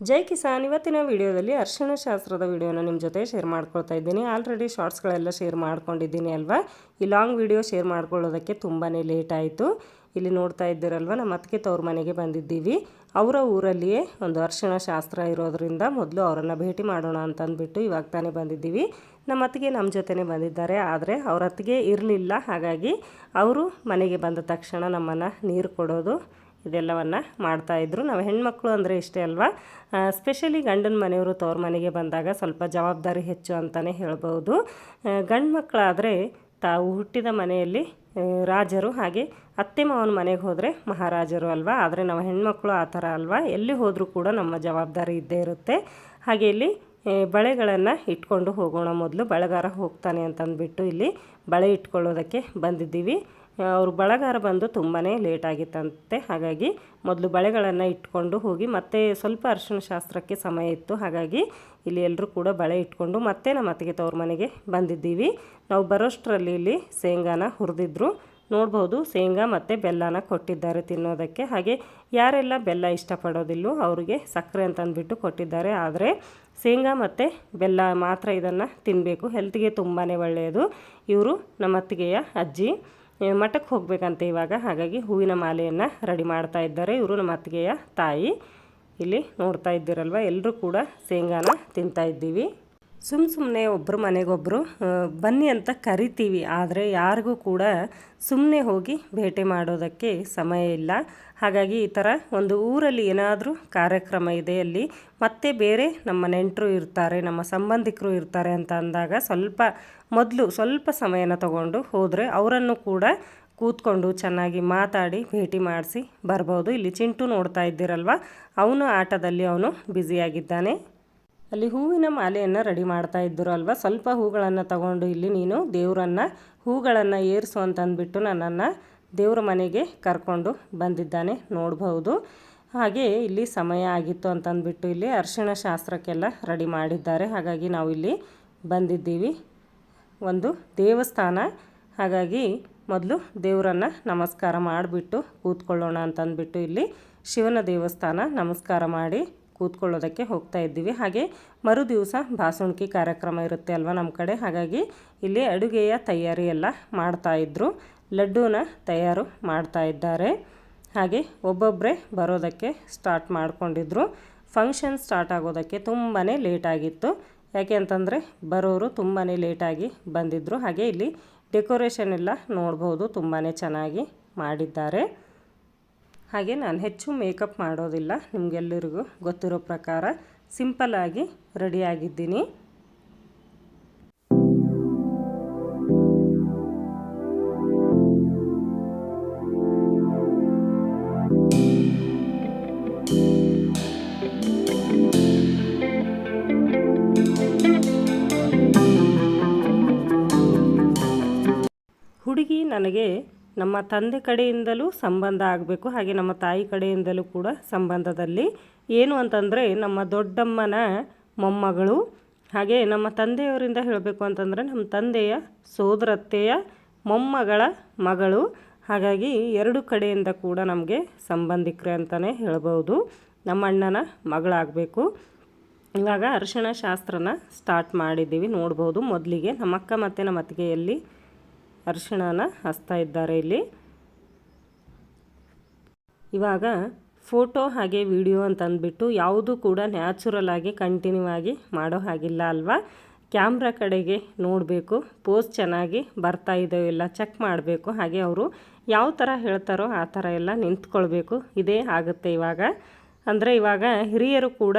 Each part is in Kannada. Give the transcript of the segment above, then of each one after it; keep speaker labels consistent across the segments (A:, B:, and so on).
A: ಜೈ ಕಿಸಾನ್. ಇವತ್ತಿನ ವಿಡಿಯೋದಲ್ಲಿ ಅರಿಶಿಣ ಶಾಸ್ತ್ರದ ವಿಡಿಯೋನ ನಿಮ್ಮ ಜೊತೆ ಶೇರ್ ಮಾಡ್ಕೊಳ್ತಾ ಇದ್ದೀನಿ. ಆಲ್ರೆಡಿ ಶಾರ್ಟ್ಸ್ಗಳೆಲ್ಲ ಶೇರ್ ಮಾಡ್ಕೊಂಡಿದ್ದೀನಿ ಅಲ್ವಾ. ಈ ಲಾಂಗ್ ವಿಡಿಯೋ ಶೇರ್ ಮಾಡ್ಕೊಳ್ಳೋದಕ್ಕೆ ತುಂಬಾ ಲೇಟ್ ಆಯಿತು. ಇಲ್ಲಿ ನೋಡ್ತಾ ಇದ್ದೀರಲ್ವ, ನಮ್ಮ ಅತ್ತಿಗೆ ತವ್ರ ಮನೆಗೆ ಬಂದಿದ್ದೀವಿ. ಅವರ ಊರಲ್ಲಿಯೇ ಒಂದು ಅರಿಶಿಣ ಶಾಸ್ತ್ರ ಇರೋದ್ರಿಂದ ಮೊದಲು ಅವರನ್ನು ಭೇಟಿ ಮಾಡೋಣ ಅಂತಂದ್ಬಿಟ್ಟು ಇವಾಗ ತಾನೇ ಬಂದಿದ್ದೀವಿ. ನಮ್ಮ ಅತ್ತಿಗೆ ನಮ್ಮ ಜೊತೆನೇ ಬಂದಿದ್ದಾರೆ. ಆದರೆ ಅವ್ರ ಅತ್ತಿಗೆ ಇರಲಿಲ್ಲ. ಹಾಗಾಗಿ ಅವರು ಮನೆಗೆ ಬಂದ ತಕ್ಷಣ ನಮ್ಮನ್ನು ನೀರು ಕೊಡೋದು ಇದೆಲ್ಲವನ್ನು ಮಾಡ್ತಾಯಿದ್ರು. ನಾವು ಹೆಣ್ಮಕ್ಳು ಅಂದರೆ ಇಷ್ಟೇ ಅಲ್ವಾ. ಸ್ಪೆಷಲಿ ಗಂಡನ ಮನೆಯವರು ತವ್ರ ಮನೆಗೆ ಬಂದಾಗ ಸ್ವಲ್ಪ ಜವಾಬ್ದಾರಿ ಹೆಚ್ಚು ಅಂತಲೇ ಹೇಳ್ಬೋದು. ಗಂಡು ಮಕ್ಕಳಾದರೆ ತಾವು ಹುಟ್ಟಿದ ಮನೆಯಲ್ಲಿ ರಾಜರು, ಹಾಗೆ ಅತ್ತೆ ಮಾವನ ಮನೆಗೆ ಹೋದರೆ ಮಹಾರಾಜರು ಅಲ್ವಾ. ಆದರೆ ನಾವು ಹೆಣ್ಮಕ್ಳು ಆ ಥರ ಅಲ್ವಾ. ಎಲ್ಲಿ ಹೋದರೂ ಕೂಡ ನಮ್ಮ ಜವಾಬ್ದಾರಿ ಇದ್ದೇ ಇರುತ್ತೆ. ಹಾಗೆ ಇಲ್ಲಿ ಬಳೆಗಳನ್ನು ಇಟ್ಕೊಂಡು ಹೋಗೋಣ. ಮೊದಲು ಬಳೆಗಾರ ಹೋಗ್ತಾನೆ ಅಂತಂದ್ಬಿಟ್ಟು ಇಲ್ಲಿ ಬಳೆ ಇಟ್ಕೊಳ್ಳೋದಕ್ಕೆ ಬಂದಿದ್ದೀವಿ. ಅವರು ಬಳಗಾರ ಬಂದು ತುಂಬಾ ಲೇಟ್ ಆಗಿತ್ತಂತೆ. ಹಾಗಾಗಿ ಮೊದಲು ಬಳೆಗಳನ್ನು ಇಟ್ಕೊಂಡು ಹೋಗಿ ಮತ್ತೆ ಸ್ವಲ್ಪ ಅರಿಶಿಣ ಶಾಸ್ತ್ರಕ್ಕೆ ಸಮಯ ಇತ್ತು. ಹಾಗಾಗಿ ಇಲ್ಲಿ ಎಲ್ಲರೂ ಕೂಡ ಬಳೆ ಇಟ್ಕೊಂಡು ಮತ್ತೆ ನಮ್ಮ ಅತ್ತಿಗೆ ತವ್ರ ಮನೆಗೆ ಬಂದಿದ್ದೀವಿ. ನಾವು ಬರೋಷ್ಟರಲ್ಲಿ ಇಲ್ಲಿ ಶೇಂಗಾನ ಹುರಿದಿದ್ರು ನೋಡ್ಬೋದು. ಶೇಂಗಾ ಮತ್ತು ಬೆಲ್ಲನ ಕೊಟ್ಟಿದ್ದಾರೆ ತಿನ್ನೋದಕ್ಕೆ. ಹಾಗೆ ಯಾರೆಲ್ಲ ಬೆಲ್ಲ ಇಷ್ಟಪಡೋದಿಲ್ಲೋ ಅವರಿಗೆ ಸಕ್ಕರೆ ಅಂತಂದ್ಬಿಟ್ಟು ಕೊಟ್ಟಿದ್ದಾರೆ. ಆದರೆ ಶೇಂಗಾ ಮತ್ತು ಬೆಲ್ಲ ಮಾತ್ರ ಇದನ್ನು ತಿನ್ನಬೇಕು, ಹೆಲ್ತ್ಗೆ ತುಂಬಾ ಒಳ್ಳೆಯದು. ಇವರು ನಮ್ಮ ಅತ್ತಿಗೆಯ ಅಜ್ಜಿ ಮಠಕ್ಕೆ ಹೋಗಬೇಕಂತೆ ಇವಾಗ. ಹಾಗಾಗಿ ಹೂವಿನ ಮಾಲೆಯನ್ನು ರೆಡಿ ಮಾಡ್ತಾ ಇದ್ದಾರೆ. ಇವರು ನಮ್ಮ ಅತ್ತಿಗೆಯ ತಾಯಿ. ಇಲ್ಲಿ ನೋಡ್ತಾ ಇದ್ದೀರಲ್ವ, ಎಲ್ಲರೂ ಕೂಡ ಶೇಂಗಾನ ತಿಂತಾ ಇದ್ದೀವಿ. ಸುಮ್ಮನೆ ಒಬ್ಬರು ಮನೆಗೊಬ್ಬರು ಬನ್ನಿ ಅಂತ ಕರಿತೀವಿ, ಆದರೆ ಯಾರಿಗೂ ಕೂಡ ಸುಮ್ಮನೆ ಹೋಗಿ ಭೇಟಿ ಮಾಡೋದಕ್ಕೆ ಸಮಯ ಇಲ್ಲ. ಹಾಗಾಗಿ ಈ ಥರ ಒಂದು ಊರಲ್ಲಿ ಏನಾದರೂ ಕಾರ್ಯಕ್ರಮ ಇದೆ, ಅಲ್ಲಿ ಮತ್ತೆ ಬೇರೆ ನಮ್ಮ ನೆಂಟರು ಇರ್ತಾರೆ, ನಮ್ಮ ಸಂಬಂಧಿಕರು ಇರ್ತಾರೆ ಅಂತ ಅಂದಾಗ ಮೊದಲು ಸ್ವಲ್ಪ ಸಮಯನ ತಗೊಂಡು ಹೋದರೆ ಅವರನ್ನು ಕೂಡ ಕೂತ್ಕೊಂಡು ಚೆನ್ನಾಗಿ ಮಾತಾಡಿ ಭೇಟಿ ಮಾಡಿಸಿ ಬರ್ಬೋದು. ಇಲ್ಲಿ ಚಿಂಟು ನೋಡ್ತಾ ಇದ್ದೀರಲ್ವ, ಅವನು ಆಟದಲ್ಲಿ ಅವನು ಬ್ಯುಸಿಯಾಗಿದ್ದಾನೆ. ಅಲ್ಲಿ ಹೂವಿನ ಮಾಲೆಯನ್ನು ರೆಡಿ ಮಾಡ್ತಾ ಇದ್ದರು ಅಲ್ವ. ಸ್ವಲ್ಪ ಹೂಗಳನ್ನು ತಗೊಂಡು ಇಲ್ಲಿ ನೀನು ದೇವರನ್ನು ಹೂಗಳನ್ನು ಏರಿಸು ಅಂತಂದ್ಬಿಟ್ಟು ನನ್ನನ್ನು ದೇವರ ಮನೆಗೆ ಕರ್ಕೊಂಡು ಬಂದಿದ್ದಾನೆ ನೋಡ್ಬೋದು. ಹಾಗೆ ಇಲ್ಲಿ ಸಮಯ ಆಗಿತ್ತು ಅಂತಂದ್ಬಿಟ್ಟು ಇಲ್ಲಿ ಅರಿಶಿಣ ಶಾಸ್ತ್ರಕ್ಕೆಲ್ಲ ರೆಡಿ ಮಾಡಿದ್ದಾರೆ. ಹಾಗಾಗಿ ನಾವು ಇಲ್ಲಿ ಬಂದಿದ್ದೀವಿ, ಒಂದು ದೇವಸ್ಥಾನ. ಹಾಗಾಗಿ ಮೊದಲು ದೇವರನ್ನು ನಮಸ್ಕಾರ ಮಾಡಿಬಿಟ್ಟು ಕೂತ್ಕೊಳ್ಳೋಣ ಅಂತಂದ್ಬಿಟ್ಟು ಇಲ್ಲಿ ಶಿವನ ದೇವಸ್ಥಾನ ನಮಸ್ಕಾರ ಮಾಡಿ ಕೂತ್ಕೊಳ್ಳೋದಕ್ಕೆ ಹೋಗ್ತಾ ಇದ್ದೀವಿ. ಹಾಗೆ ಮರು ದಿವಸ ಬಾಸುಣಿಕೆ ಕಾರ್ಯಕ್ರಮ ಇರುತ್ತೆ ಅಲ್ವ ನಮ್ಮ ಕಡೆ. ಹಾಗಾಗಿ ಇಲ್ಲಿ ಅಡುಗೆಯ ತಯಾರಿ ಎಲ್ಲ ಮಾಡ್ತಾಯಿದ್ರು. ಲಡ್ಡೂನ ತಯಾರು ಮಾಡ್ತಾ ಇದ್ದಾರೆ. ಹಾಗೆ ಒಬ್ಬೊಬ್ಬರೇ ಬರೋದಕ್ಕೆ ಸ್ಟಾರ್ಟ್ ಮಾಡ್ಕೊಂಡಿದ್ರು. ಫಂಕ್ಷನ್ ಸ್ಟಾರ್ಟ್ ಆಗೋದಕ್ಕೆ ತುಂಬಾ ಲೇಟ್ ಆಗಿತ್ತು. ಯಾಕೆ ಅಂತಂದರೆ ಬರೋರು ತುಂಬಾ ಲೇಟಾಗಿ ಬಂದಿದ್ದರು. ಹಾಗೆ ಇಲ್ಲಿ ಡೆಕೋರೇಷನ್ ಎಲ್ಲ ನೋಡ್ಬೋದು, ತುಂಬಾ ಚೆನ್ನಾಗಿ ಮಾಡಿದ್ದಾರೆ. ಹಾಗೆ ನಾನು ಹೆಚ್ಚು ಮೇಕಪ್ ಮಾಡೋದಿಲ್ಲ, ನಿಮಗೆಲ್ಲರಿಗೂ ಗೊತ್ತಿರೋ ಪ್ರಕಾರ ಸಿಂಪಲ್ಲಾಗಿ ರೆಡಿಯಾಗಿದ್ದೀನಿ. ಹುಡುಗಿ ನನಗೆ ನಮ್ಮ ತಂದೆ ಕಡೆಯಿಂದಲೂ ಸಂಬಂಧ ಆಗಬೇಕು, ಹಾಗೆ ನಮ್ಮ ತಾಯಿ ಕಡೆಯಿಂದಲೂ ಕೂಡ ಸಂಬಂಧದಲ್ಲಿ ಏನು ಅಂತಂದರೆ ನಮ್ಮ ದೊಡ್ಡಮ್ಮನ ಮೊಮ್ಮಗಳು. ಹಾಗೆ ನಮ್ಮ ತಂದೆಯವರಿಂದ ಹೇಳಬೇಕು ಅಂತಂದರೆ ನಮ್ಮ ತಂದೆಯ ಸೋದರತ್ತೆಯ ಮೊಮ್ಮಗಳ ಮಗಳು. ಹಾಗಾಗಿ ಎರಡು ಕಡೆಯಿಂದ ಕೂಡ ನಮಗೆ ಸಂಬಂಧಿಕರೇ ಅಂತಲೇ ಹೇಳ್ಬೋದು. ನಮ್ಮ ಅಣ್ಣನ ಮಗಳಾಗಬೇಕು. ಇವಾಗ ಅರಿಶಿಣ ಶಾಸ್ತ್ರನ ಸ್ಟಾರ್ಟ್ ಮಾಡಿದ್ದೀವಿ ನೋಡ್ಬೋದು. ಮೊದಲಿಗೆ ನಮ್ಮ ಅಕ್ಕ ಮತ್ತು ನಮ್ಮ ಅತ್ತಿಗೆಯಲ್ಲಿ ಅರಿಶಿಣನ ಹಚ್ತಾ ಇದ್ದಾರೆ. ಇಲ್ಲಿ ಇವಾಗ ಫೋಟೋ ಹಾಗೆ ವಿಡಿಯೋ ಅಂತಂದ್ಬಿಟ್ಟು ಯಾವುದು ಕೂಡ ನ್ಯಾಚುರಲ್ ಆಗಿ ಕಂಟಿನ್ಯೂ ಆಗಿ ಮಾಡೋ ಹಾಗಿಲ್ಲ ಅಲ್ವಾ. ಕ್ಯಾಮ್ರಾ ಕಡೆಗೆ ನೋಡಬೇಕು, ಪೋಸ್ ಚೆನ್ನಾಗಿ ಬರ್ತಾ ಇದೆಯೋ ಇಲ್ಲ ಚೆಕ್ ಮಾಡಬೇಕು. ಹಾಗೆ ಅವರು ಯಾವ ಥರ ಹೇಳ್ತಾರೋ ಆ ಥರ ಎಲ್ಲ ನಿಂತ್ಕೊಳ್ಬೇಕು. ಇದೇ ಆಗುತ್ತೆ ಇವಾಗ. ಅಂದರೆ ಇವಾಗ ಹಿರಿಯರು ಕೂಡ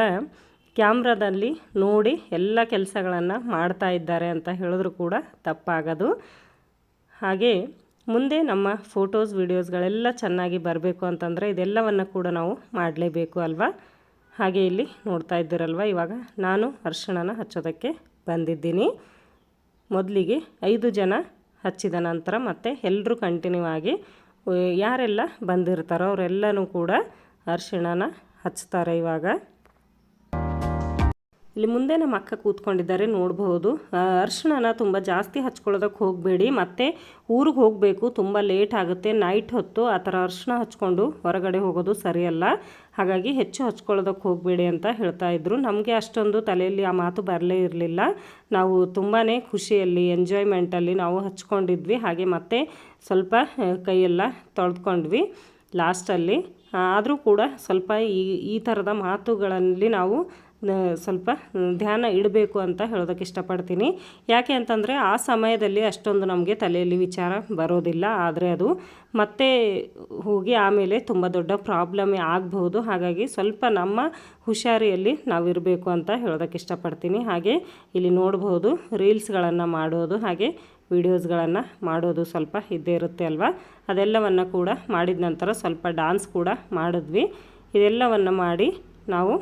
A: ಕ್ಯಾಮ್ರಾದಲ್ಲಿ ನೋಡಿ ಎಲ್ಲ ಕೆಲಸಗಳನ್ನು ಮಾಡ್ತಾ ಇದ್ದಾರೆ ಅಂತ ಹೇಳಿದ್ರು ಕೂಡ ತಪ್ಪಾಗೋದು. ಹಾಗೆ ಮುಂದೆ ನಮ್ಮ ಫೋಟೋಸ್ ವಿಡಿಯೋಸ್ಗಳೆಲ್ಲ ಚೆನ್ನಾಗಿ ಬರಬೇಕು ಅಂತಂದರೆ ಇದೆಲ್ಲವನ್ನು ಕೂಡ ನಾವು ಮಾಡಲೇಬೇಕು ಅಲ್ವಾ. ಹಾಗೆ ಇಲ್ಲಿ ನೋಡ್ತಾ ಇದ್ದೀರಲ್ವ, ಇವಾಗ ನಾನು ಅರಿಶಿಣನ ಹಚ್ಚೋದಕ್ಕೆ ಬಂದಿದ್ದೀನಿ. ಮೊದಲಿಗೆ 5 ಜನ ಹಚ್ಚಿದ ನಂತರ ಮತ್ತೆ ಎಲ್ಲರೂ ಕಂಟಿನ್ಯೂ ಆಗಿ ಯಾರೆಲ್ಲ ಬಂದಿರ್ತಾರೋ ಅವರೆಲ್ಲನೂ ಕೂಡ ಅರಿಶಿಣನ ಹಚ್ತಾರೆ. ಇವಾಗ ಇಲ್ಲಿ ಮುಂದೆ ನಮ್ಮ ಅಕ್ಕ ಕೂತ್ಕೊಂಡಿದ್ದಾರೆ ನೋಡಬಹುದು. ಅರಿಶಿಣನ ತುಂಬ ಜಾಸ್ತಿ ಹಚ್ಕೊಳ್ಳೋದಕ್ಕೆ ಹೋಗಬೇಡಿ, ಮತ್ತು ಊರಿಗೆ ಹೋಗಬೇಕು, ತುಂಬ ಲೇಟ್ ಆಗುತ್ತೆ. ನೈಟ್ ಹೊತ್ತು ಆ ಥರ ಅರಿಶಿಣ ಹಚ್ಕೊಂಡು ಹೊರಗಡೆ ಹೋಗೋದು ಸರಿಯಲ್ಲ, ಹಾಗಾಗಿ ಹೆಚ್ಚು ಹಚ್ಕೊಳ್ಳೋದಕ್ಕೆ ಹೋಗಬೇಡಿ ಅಂತ ಹೇಳ್ತಾ ಇದ್ರು. ನಮಗೆ ಅಷ್ಟೊಂದು ತಲೆಯಲ್ಲಿ ಆ ಮಾತು ಬರಲೇ ಇರಲಿಲ್ಲ. ನಾವು ತುಂಬಾ ಖುಷಿಯಲ್ಲಿ ಎಂಜಾಯ್ಮೆಂಟಲ್ಲಿ ನಾವು ಹಚ್ಕೊಂಡಿದ್ವಿ. ಹಾಗೆ ಮತ್ತೆ ಸ್ವಲ್ಪ ಕೈಯೆಲ್ಲ ತೊಳೆದ್ಕೊಂಡ್ವಿ ಲಾಸ್ಟಲ್ಲಿ. ಆದರೂ ಕೂಡ ಸ್ವಲ್ಪ ಈ ಥರದ ಮಾತುಗಳಲ್ಲಿ ನಾವು ಸ್ವಲ್ಪ ಧ್ಯಾನ ಇಡಬೇಕು ಅಂತ ಹೇಳೋದಕ್ಕೆ ಇಷ್ಟಪಡ್ತೀನಿ. ಯಾಕೆ ಅಂತಂದರೆ ಆ ಸಮಯದಲ್ಲಿ ಅಷ್ಟೊಂದು ನಮಗೆ ತಲೆಯಲ್ಲಿ ವಿಚಾರ ಬರೋದಿಲ್ಲ, ಆದರೆ ಅದು ಮತ್ತೆ ಹೋಗಿ ಆಮೇಲೆ ತುಂಬ ದೊಡ್ಡ ಪ್ರಾಬ್ಲಮ್ ಆಗಬಹುದು. ಹಾಗಾಗಿ ಸ್ವಲ್ಪ ನಮ್ಮ ಹುಷಾರಿಯಲ್ಲಿ ನಾವಿರಬೇಕು ಅಂತ ಹೇಳೋದಕ್ಕೆ ಇಷ್ಟಪಡ್ತೀನಿ. ಹಾಗೆ ಇಲ್ಲಿ ನೋಡ್ಬೋದು ರೀಲ್ಸ್ಗಳನ್ನು ಮಾಡೋದು ಹಾಗೆ ವೀಡಿಯೋಸ್ಗಳನ್ನು ಮಾಡೋದು ಸ್ವಲ್ಪ ಇದ್ದೇ ಇರುತ್ತೆ ಅಲ್ವಾ. ಅದೆಲ್ಲವನ್ನು ಕೂಡ ಮಾಡಿದ ನಂತರ ಸ್ವಲ್ಪ ಡಾನ್ಸ್ ಕೂಡ ಮಾಡಿದ್ವಿ. ಇದೆಲ್ಲವನ್ನು ಮಾಡಿ ನಾವು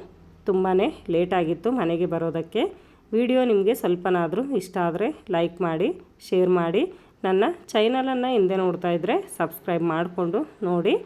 A: ತುಂಬಾ ಲೇಟಾಗಿತ್ತು ಮನೆಗೆ ಬರೋದಕ್ಕೆ. ವಿಡಿಯೋ ನಿಮಗೆ ಸ್ವಲ್ಪನಾದರೂ ಇಷ್ಟ ಆದರೆ ಲೈಕ್ ಮಾಡಿ, ಶೇರ್ ಮಾಡಿ. ನನ್ನ ಚಾನಲನ್ನು ಹಿಂದೆ ನೋಡ್ತಾ ಇದ್ದರೆ ಸಬ್ಸ್ಕ್ರೈಬ್ ಮಾಡಿಕೊಂಡು ನೋಡಿ.